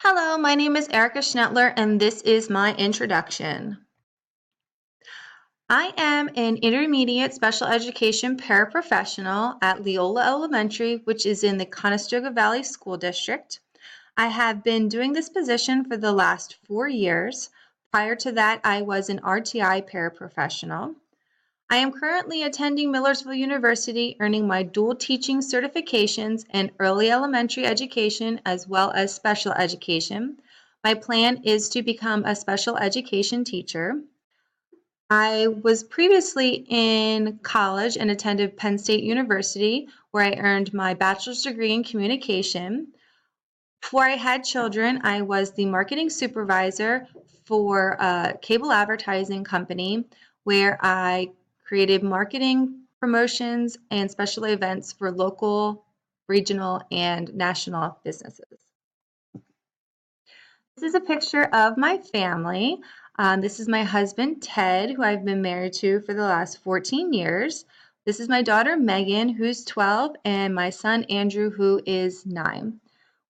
Hello, my name is Erica Schnettler, and this is my introduction. I am an intermediate special education paraprofessional at Leola Elementary, which is in the Conestoga Valley School District. I have been doing this position for the last 4 years. Prior to that, I was an RTI paraprofessional. I am currently attending Millersville University, earning my dual teaching certifications in early elementary education as well as special education. My plan is to become a special education teacher. I was previously in college and attended Penn State University, where I earned my bachelor's degree in communication. Before I had children, I was the marketing supervisor for a cable advertising company where I created marketing promotions and special events for local, regional, and national businesses. This is a picture of my family. This is my husband, Ted, who I've been married to for the last 14 years. This is my daughter, Megan, who's 12, and my son, Andrew, who is 9.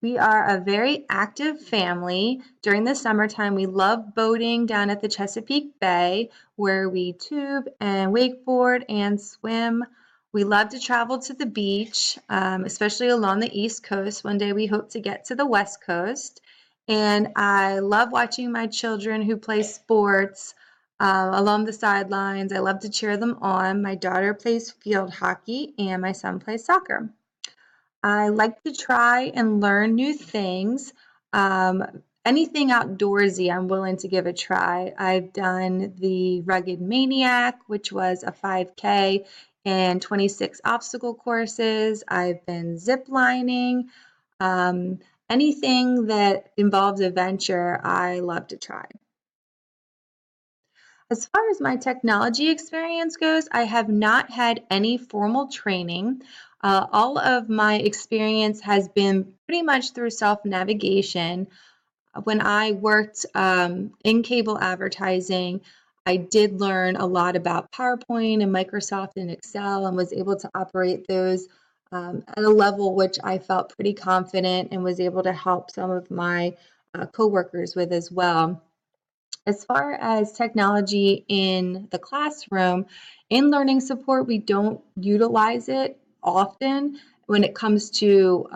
We are a very active family. During the summertime, we love boating down at the Chesapeake Bay, where we tube and wakeboard and swim. We love to travel to the beach, especially along the East Coast. One day we hope to get to the West Coast. And I love watching my children who play sports along the sidelines. I love to cheer them on. My daughter plays field hockey, and my son plays soccer. I like to try and learn new things. Anything outdoorsy, I'm willing to give a try. I've done the Rugged Maniac, which was a 5K and 26 obstacle courses. I've been zip lining. Um, Anything that involves adventure, I love to try. As far as my technology experience goes, I have not had any formal training. All of my experience has been pretty much through self-navigation. When I worked in cable advertising, I did learn a lot about PowerPoint and Microsoft and Excel and was able to operate those at a level which I felt pretty confident and was able to help some of my coworkers with as well. As far as technology in the classroom, in learning support, we don't utilize it often when it comes to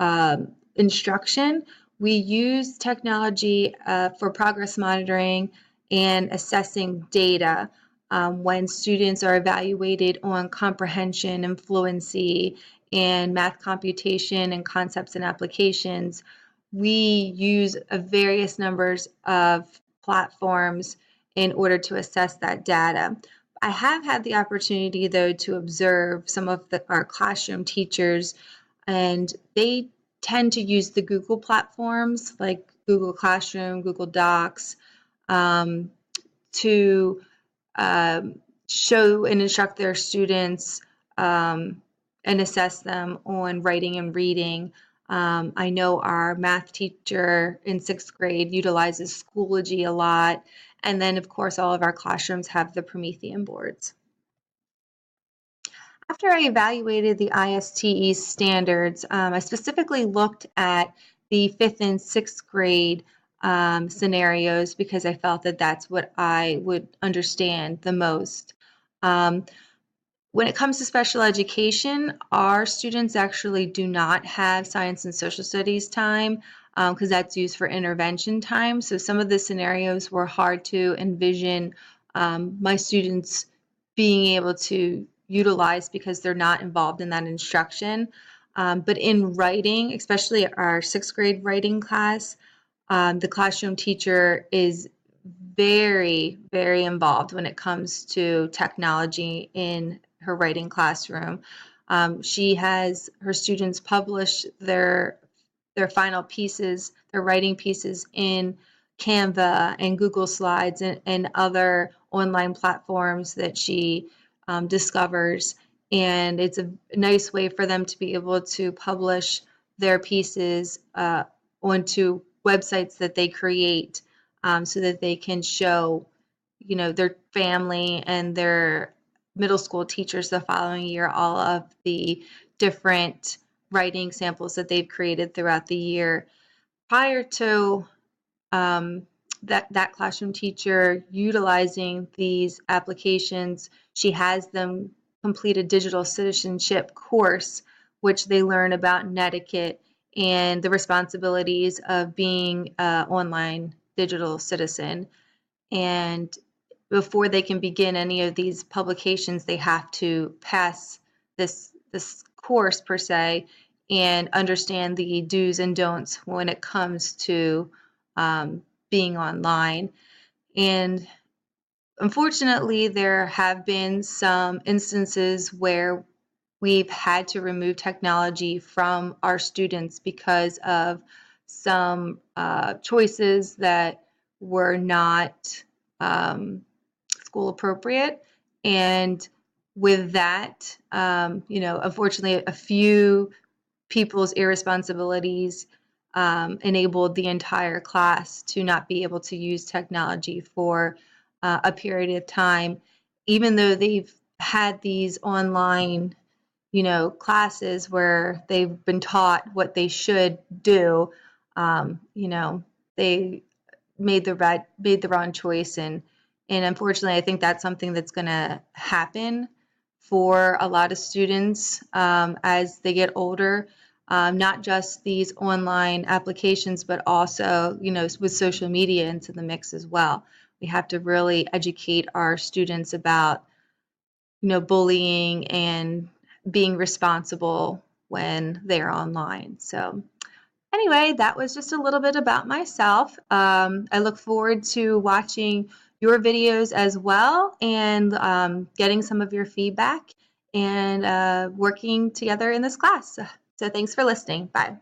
instruction. We use technology for progress monitoring and assessing data when students are evaluated on comprehension and fluency and math computation and concepts and applications. We use various numbers of platforms in order to assess that data. I have had the opportunity, though, to observe some of our classroom teachers, and they tend to use the Google platforms like Google Classroom, Google Docs, um, to show and instruct their students and assess them on writing and reading. I know our math teacher in 6th grade utilizes Schoology a lot. And then, of course, all of our classrooms have the Promethean boards. After I evaluated the ISTE standards, I specifically looked at the 5th and 6th grade scenarios because I felt that that's what I would understand the most. When it comes to special education, our students actually do not have science and social studies time because that's used for intervention time. So some of the scenarios were hard to envision my students being able to utilize because they're not involved in that instruction. But in writing, especially our 6th grade writing class, the classroom teacher is very, very involved when it comes to technology in her writing classroom. She has her students publish their final pieces, their writing pieces in Canva and Google Slides and other online platforms that she discovers. And it's a nice way for them to be able to publish their pieces onto websites that they create so that they can show, their family and their middle school teachers the following year all of the different writing samples that they've created throughout the year. Prior to that classroom teacher utilizing these applications. She has them complete a digital citizenship course, which they learn about netiquette and the responsibilities of being an online digital citizen. And before they can begin any of these publications, they have to pass this course per se and understand the do's and don'ts when it comes to being online. And unfortunately, there have been some instances where we've had to remove technology from our students because of some choices that were not school appropriate. And with that, unfortunately, a few people's irresponsibilities enabled the entire class to not be able to use technology for a period of time, even though they've had these online, classes where they've been taught what they should do. They made the wrong choice, and unfortunately, I think that's something that's going to happen for a lot of students as they get older. Not just these online applications, but also, with social media into the mix as well. We have to really educate our students about, bullying and being responsible when they're online. So anyway, that was just a little bit about myself. I look forward to watching your videos as well and getting some of your feedback and working together in this class. So thanks for listening. Bye.